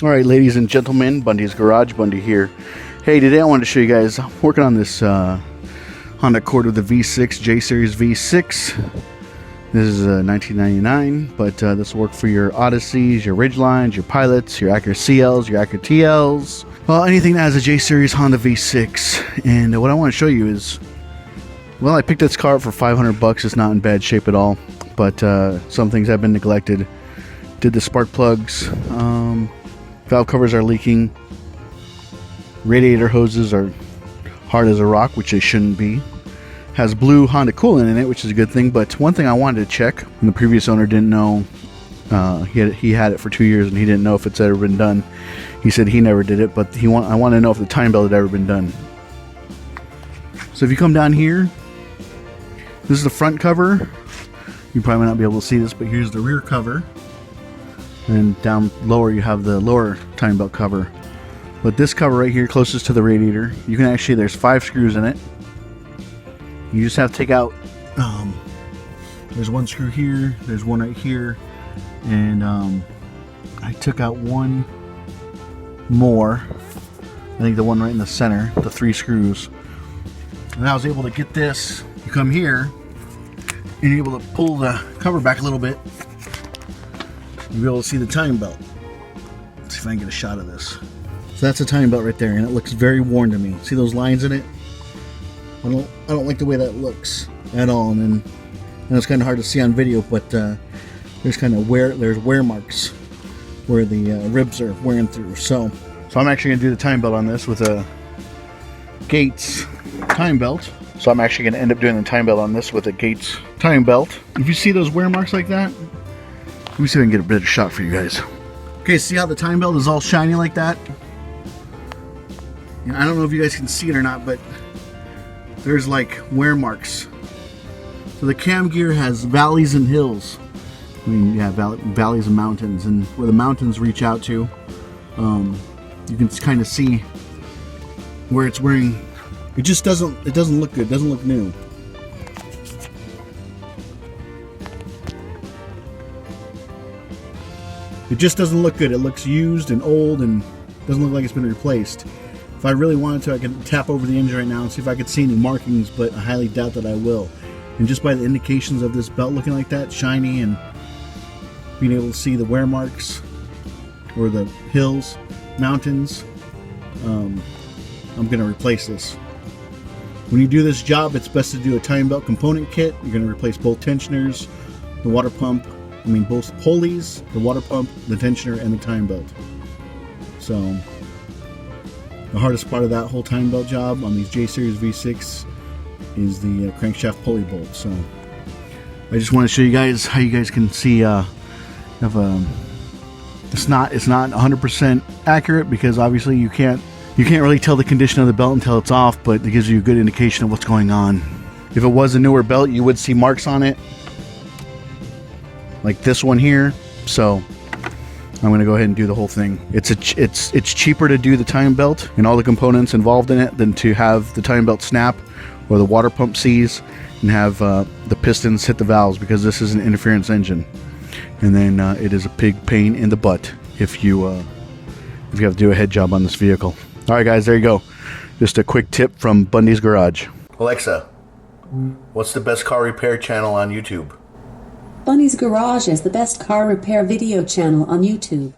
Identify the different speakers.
Speaker 1: Alright, ladies and gentlemen, Bundys Garage, Bundy here. Hey, today I wanted to show you guys, I'm working on this Honda Accord with the V6, J-Series V6. This is 1999, but this will work for your Odysseys, your Ridgelines, your Pilots, your Acura CLs, your Acura TLs. Well, anything that has a J-Series Honda V6. And what I want to show you is, well, I picked this car up for $500. It's not in bad shape at all, but some things have been neglected. Did the spark plugs, valve covers are leaking, radiator hoses are hard as a rock, which they shouldn't be. Has blue Honda coolant in it, which is a good thing, but one thing I wanted to check, and the previous owner didn't know, he had it for 2 years and he didn't know if it's ever been done. He said he never did it, but I want to know if the time belt had ever been done. So if you come down here, this is the front cover. You probably might not be able to see this, but here's the rear cover. And down lower you have the lower time belt cover. But this cover right here, closest to the radiator, you can actually, there's 5 screws in it. You just have to take out, there's one screw here, there's one right here, and I took out one more. I think the one right in the center, the 3 screws. And I was able to get this, you come here, and you're able to pull the cover back a little bit. You'll be able to see the time belt. Let's see if I can get a shot of this. So that's a time belt right there, and it looks very worn to me. See those lines in it? I don't like the way that looks at all. And it's kind of hard to see on video, but there's kind of wear marks where the ribs are wearing through. So I'm actually gonna do the time belt on this with a Gates time belt. So I'm actually gonna end up doing the time belt on this with a Gates time belt. If you see those wear marks like that, let me see if I can get a better shot for you guys. Okay, see how the time belt is all shiny like that? I don't know if you guys can see it or not, but there's like wear marks. So the cam gear has valleys and hills. I mean, yeah, valleys and mountains, and where the mountains reach out to, you can kind of see where it's wearing. It doesn't look good. It doesn't look new. It just doesn't look good. It looks used and old and doesn't look like it's been replaced. If I really wanted to, I could tap over the engine right now and see if I could see any markings, but I highly doubt that I will. And just by the indications of this belt looking like that, shiny, and being able to see the wear marks or the hills, mountains, I'm going to replace this. When you do this job, it's best to do a time belt component kit. You're going to replace both tensioners, the water pump, both pulleys, the water pump, the tensioner, and the time belt. So the hardest part of that whole time belt job on these J-Series V6 is the crankshaft pulley bolt. So I just want to show you guys how you guys can see it's not 100% accurate, because obviously you can't really tell the condition of the belt until it's off, but it gives you a good indication of what's going on. If it was a newer belt, you would see marks on it, like this one here. So I'm going to go ahead and do the whole thing. It's cheaper to do the time belt and all the components involved in it than to have the time belt snap or the water pump seize and have the pistons hit the valves, because this is an interference engine, and then it is a big pain in the butt if you have to do a head job on this vehicle. All right, guys, there you go. Just a quick tip from Bundys Garage. Alexa, what's the best car repair channel on YouTube?
Speaker 2: Bundys Garage is the best car repair video channel on YouTube.